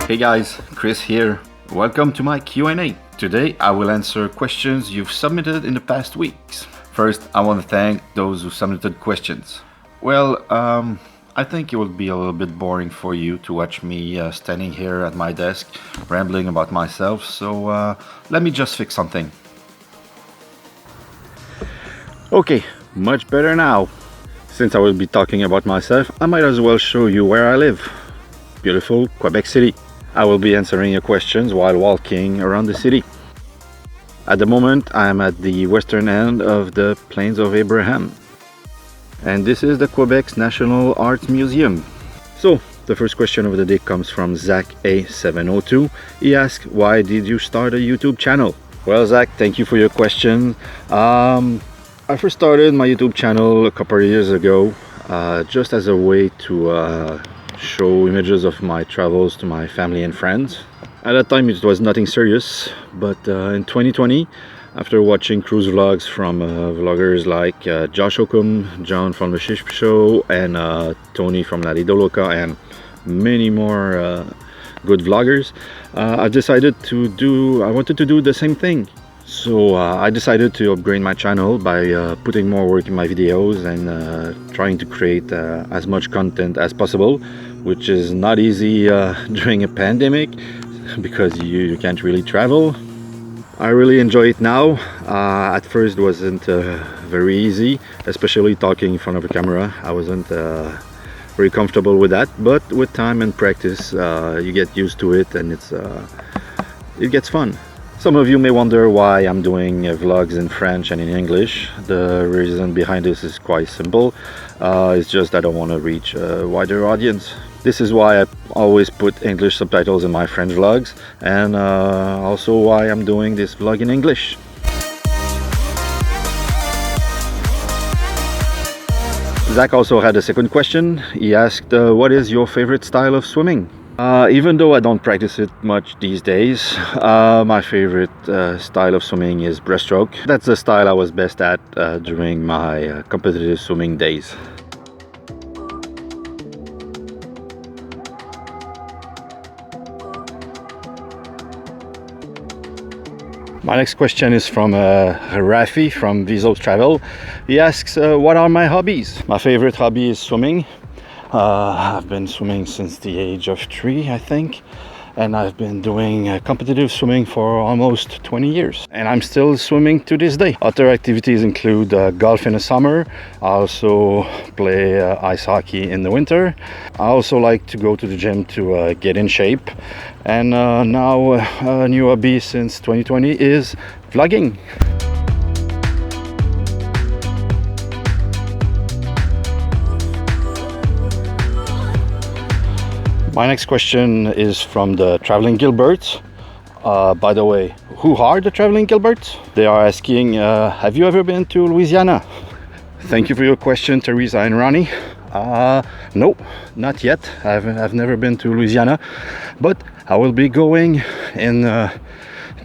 Hey guys, Chris here. Welcome to my Q&A. Today I will answer questions you've submitted in the past weeks. First, I want to thank those who submitted questions. Well, I think it will be a little bit boring for you to watch me standing here at my desk rambling about myself, so let me just fix something. Okay, much better now. Since I will be talking about myself, I might as well show you where I live. Beautiful Quebec City. I will be answering your questions while walking around the city. At the moment, I am at the western end of the Plains of Abraham. And this is the Quebec's National Arts Museum. So, the first question of the day comes from Zach A702. He asks, why did you start a YouTube channel? Well, Zach, thank you for your question. I first started my YouTube channel a couple of years ago, just as a way to show images of my travels to my family and friends. At that time it was nothing serious, but in 2020, after watching cruise vlogs from vloggers like Josh Okum, John from the Ship Show, and Tony from La Lido Loca, and many more good vloggers, I wanted to do the same thing. So I decided to upgrade my channel by putting more work in my videos and trying to create as much content as possible, which is not easy during a pandemic because you can't really travel. I really enjoy it now. At first it wasn't very easy, especially talking in front of a camera. I wasn't very comfortable with that, but with time and practice you get used to it, and it gets fun. Some of you may wonder why I'm doing vlogs in French and in English. The reason behind this is quite simple. It's just that I want to reach a wider audience. This is why I always put English subtitles in my French vlogs, and also why I'm doing this vlog in English. Zach also had a second question. He asked, what is your favorite style of swimming? Even though I don't practice it much these days, my favorite style of swimming is breaststroke. That's the style I was best at during my competitive swimming days. My next question is from Rafi from Vizos Travel. He asks, what are my hobbies? My favorite hobby is swimming. I've been swimming since the age of 3, I think, and I've been doing competitive swimming for almost 20 years, and I'm still swimming to this day. Other activities include golf in the summer. I also play ice hockey in the winter. I also like to go to the gym to get in shape, and now a new hobby since 2020 is vlogging. My next question is from the Traveling Gilberts. By the way, who are the Traveling Gilberts? They are asking, have you ever been to Louisiana? Thank you for your question, Teresa and Ronnie. No, not yet. I've never been to Louisiana, but I will be going in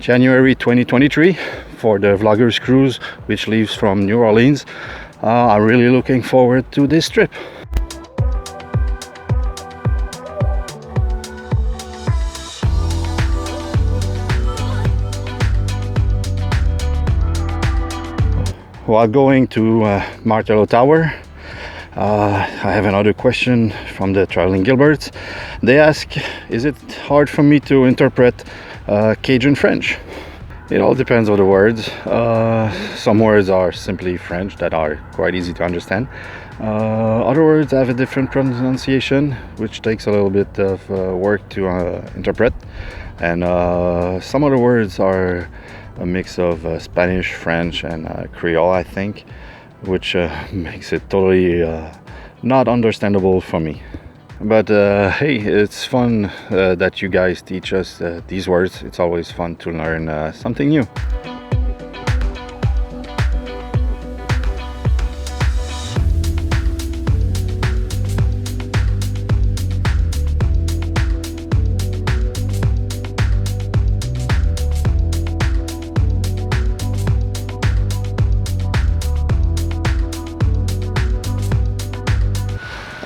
January 2023 for the Vloggers Cruise, which leaves from New Orleans. I'm really looking forward to this trip. While going to Martello Tower, I have another question from the Traveling Gilberts. They ask, is it hard for me to interpret Cajun French? It all depends on the words. Some words are simply French that are quite easy to understand. Other words have a different pronunciation, which takes a little bit of work to interpret. And some other words are a mix of Spanish, French, and Creole, I think, which makes it totally not understandable for me. But hey, it's fun that you guys teach us these words. It's always fun to learn something new.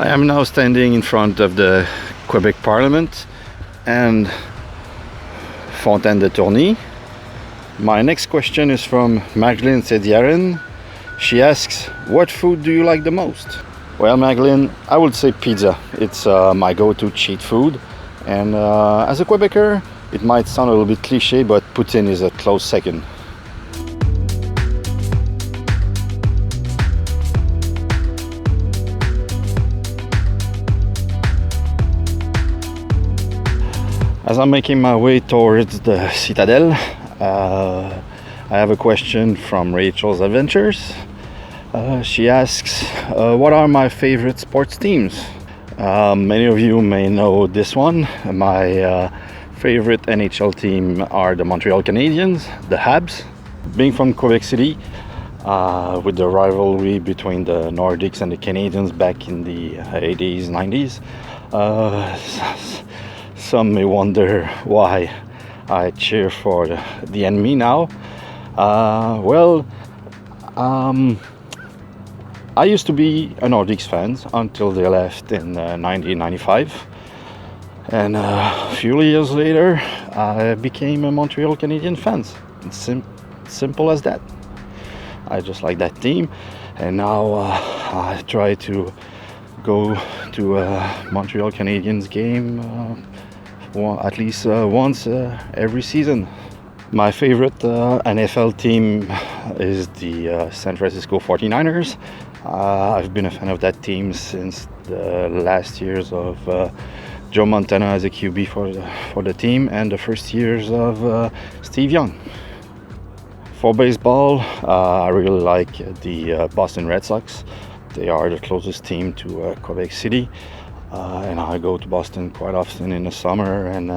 I am now standing in front of the Quebec Parliament. and Fontaine de Tourny. My next question is from Magdalene Sediaren. She asks, what food do you like the most? Well, Magdalene, I would say pizza. It's my go-to cheat food. And as a Quebecer, it might sound a little bit cliche, but poutine is a close second. As I'm making my way towards the Citadel, I have a question from Rachel's Adventures. She asks, what are my favorite sports teams? Many of you may know this one. My favorite NHL team are the Montreal Canadiens, the Habs. Being from Quebec City, with the rivalry between the Nordics and the Canadians back in the 80s, 90s, some may wonder why I cheer for the enemy now. I used to be a Nordics fan until they left in 1995, and a few years later I became a Montreal Canadiens fan. It's simple as that. I just like that team, and now I try to go to a Montreal Canadiens game at least once every season. My favorite NFL team is the San Francisco 49ers. I've been a fan of that team since the last years of Joe Montana as a QB for the team, and the first years of Steve Young. For baseball, I really like the Boston Red Sox. They are the closest team to Quebec City, and I go to Boston quite often in the summer and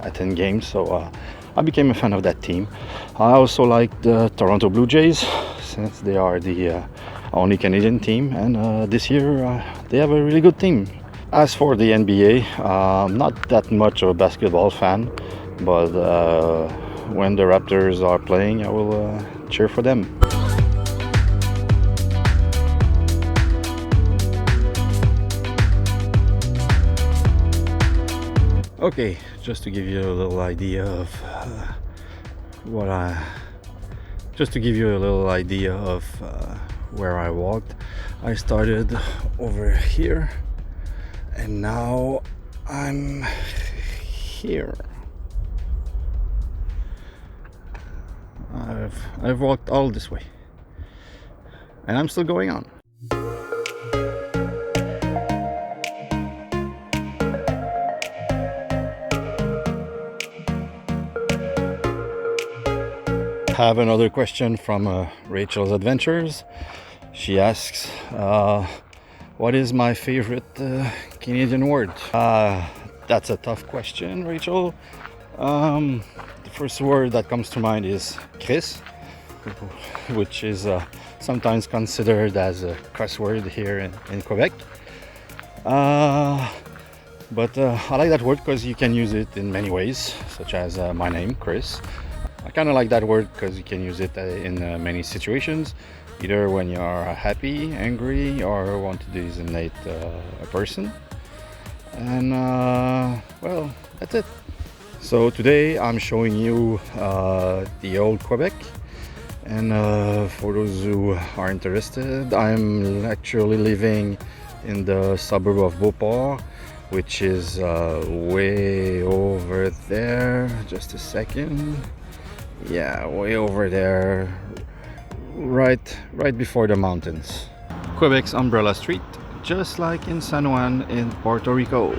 attend games, so I became a fan of that team. I also like the Toronto Blue Jays, since they are the only Canadian team, and this year they have a really good team. As for the NBA, I'm not that much of a basketball fan, but when the Raptors are playing, I will cheer for them. Okay, just to give you a little idea of where I walked. I started over here, and now I'm here. I've walked all this way, and I'm still going on. Have another question from Rachel's Adventures. She asks, what is my favorite Canadian word? That's a tough question, Rachel. The first word that comes to mind is Chris, which is sometimes considered as a cuss word here in Quebec. But I like that word because you can use it in many ways, such as my name, Chris. I kind of like that word because you can use it in many situations, either when you are happy, angry, or want to designate a person. And well, that's it. So today I'm showing you the old Quebec, and for those who are interested, I'm actually living in the suburb of Beauport, which is way over there. Just a second. Yeah, way over there, right before the mountains. Quebec's Umbrella Street, just like in San Juan in Puerto Rico.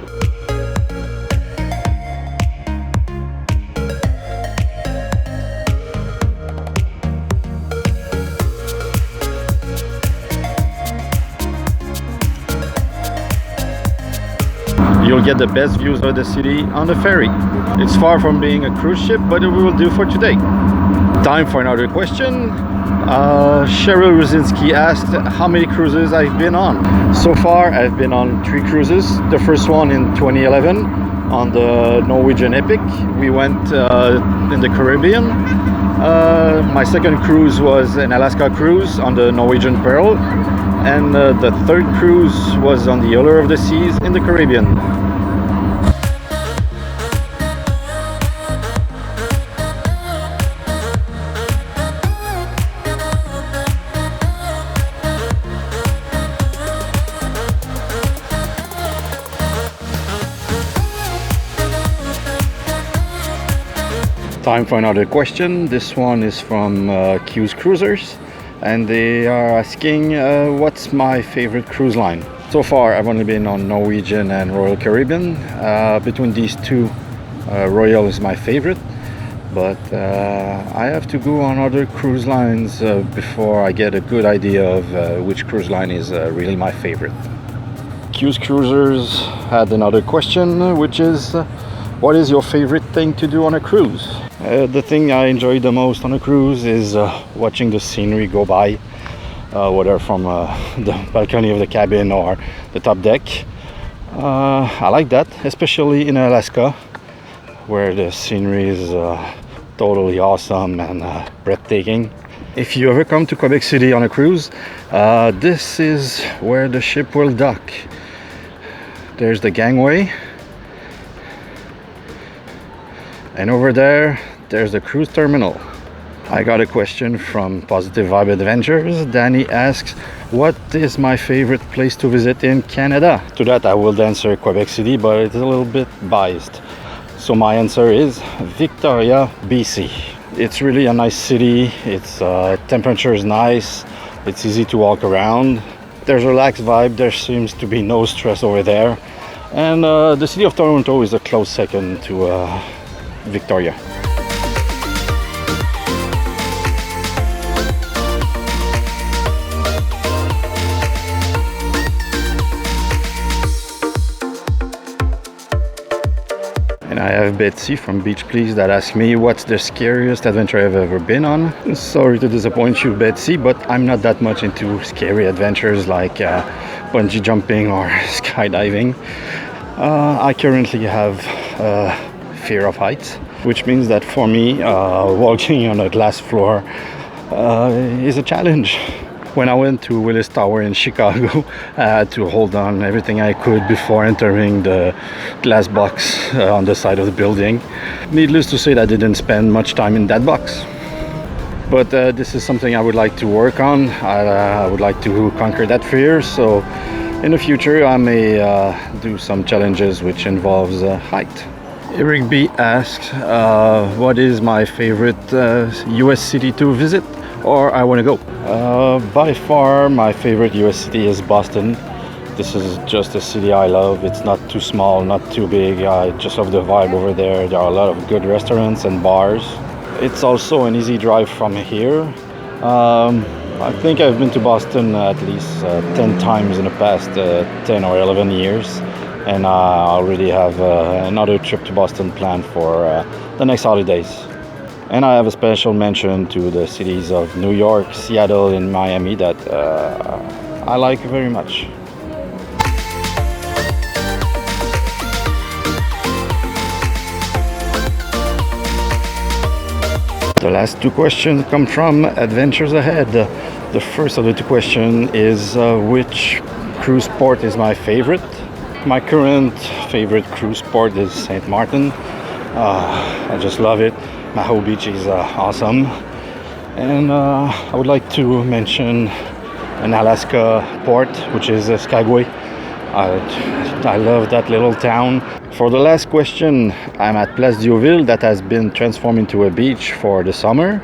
You'll get the best views of the city on the ferry. It's far from being a cruise ship, but it will do for today. Time for another question. Cheryl Ruzinski asked how many cruises I've been on. So far, I've been on 3 cruises. The first one in 2011 on the Norwegian Epic. We went in the Caribbean. My second cruise was an Alaska cruise on the Norwegian Pearl. And the third cruise was on the Allure of the Seas in the Caribbean. Time for another question. This one is from Q's Cruisers, and they are asking what's my favorite cruise line. So far I've only been on Norwegian and Royal Caribbean. Between these two, Royal is my favorite, but I have to go on other cruise lines before I get a good idea of which cruise line is really my favorite. Q's Cruisers had another question, which is what is your favorite thing to do on a cruise? The thing I enjoy the most on a cruise is watching the scenery go by, whether from the balcony of the cabin or the top deck. I like that, especially in Alaska, where the scenery is totally awesome and breathtaking. If you ever come to Quebec City on a cruise, this is where the ship will dock. There's the gangway, and over there's the cruise terminal. I got a question from Positive Vibe Adventures. Danny asks, what is my favorite place to visit in Canada? To that I will answer Quebec City, but it's a little bit biased. So my answer is Victoria, BC. It's really a nice city. Its temperature is nice. It's easy to walk around. There's a relaxed vibe. There seems to be no stress over there. And the city of Toronto is a close second to Victoria. And I have Betsy from Beach Please that asked me what's the scariest adventure I've ever been on. Sorry to disappoint you, Betsy, but I'm not that much into scary adventures like bungee jumping or skydiving. I currently have fear of heights, which means that for me walking on a glass floor is a challenge. When I went to Willis Tower in Chicago, I had to hold on everything I could before entering the glass box on the side of the building. Needless to say, I didn't spend much time in that box. But this is something I would like to work on. I would like to conquer that fear, so in the future I may do some challenges which involves height. Eric B asks, what is my favorite US city to visit or I want to go? By far my favorite US city is Boston. This is just a city I love. It's not too small, not too big. I just love the vibe over there. There are a lot of good restaurants and bars. It's also an easy drive from here. I think I've been to Boston at least 10 times in the past 10 or 11 years. And I already have another trip to Boston planned for the next holidays. And I have a special mention to the cities of New York, Seattle, and Miami that I like very much. The last two questions come from Adventures Ahead. The first of the two questions is which cruise port is my favorite? My current favorite cruise port is St. Martin. I just love it. Maho Beach is awesome. And I would like to mention an Alaska port, which is Skagway. I love that little town. For the last question, I'm at Place Dieuville that has been transformed into a beach for the summer.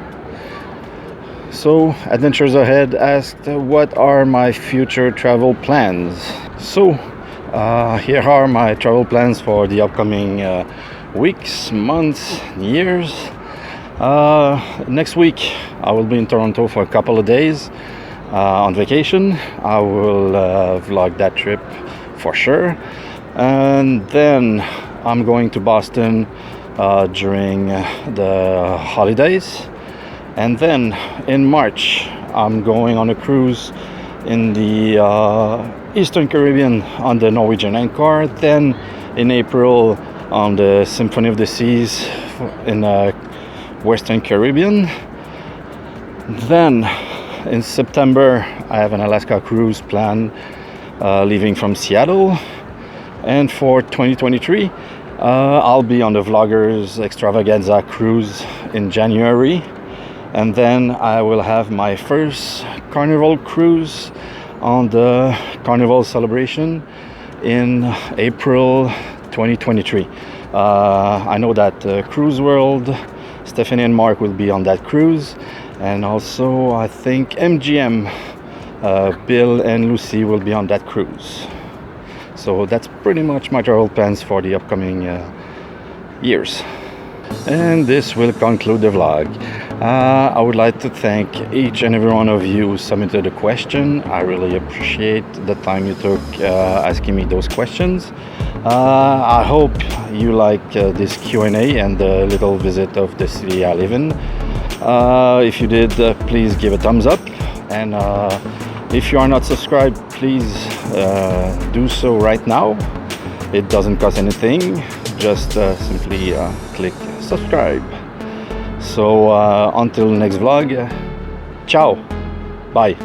So Adventures Ahead asked, what are my future travel plans? So here are my travel plans for the upcoming weeks, months, years. Next week I will be in Toronto for a couple of days on vacation. I will vlog that trip for sure. And then I'm going to Boston during the holidays. And then in March I'm going on a cruise in the Eastern Caribbean on the Norwegian Anchor. Then in April on the Symphony of the Seas in Western Caribbean. Then in September I have an Alaska cruise plan leaving from Seattle. And for 2023 I'll be on the Vloggers Extravaganza cruise in January. And then I will have my first Carnival cruise on the Carnival celebration in April 2023. I know that Cruise World Stephanie and Mark will be on that cruise, and also I think MGM, Bill and Lucy will be on that cruise. So that's pretty much my travel plans for the upcoming years. And this will conclude the vlog. I would like to thank each and every one of you who submitted a question. I really appreciate the time you took asking me those questions. I hope you like this Q&A and the little visit of the city I live in. If you did, please give a thumbs up, and if you are not subscribed, please do so right now. It doesn't cost anything, just simply click subscribe. So until next vlog, ciao, bye.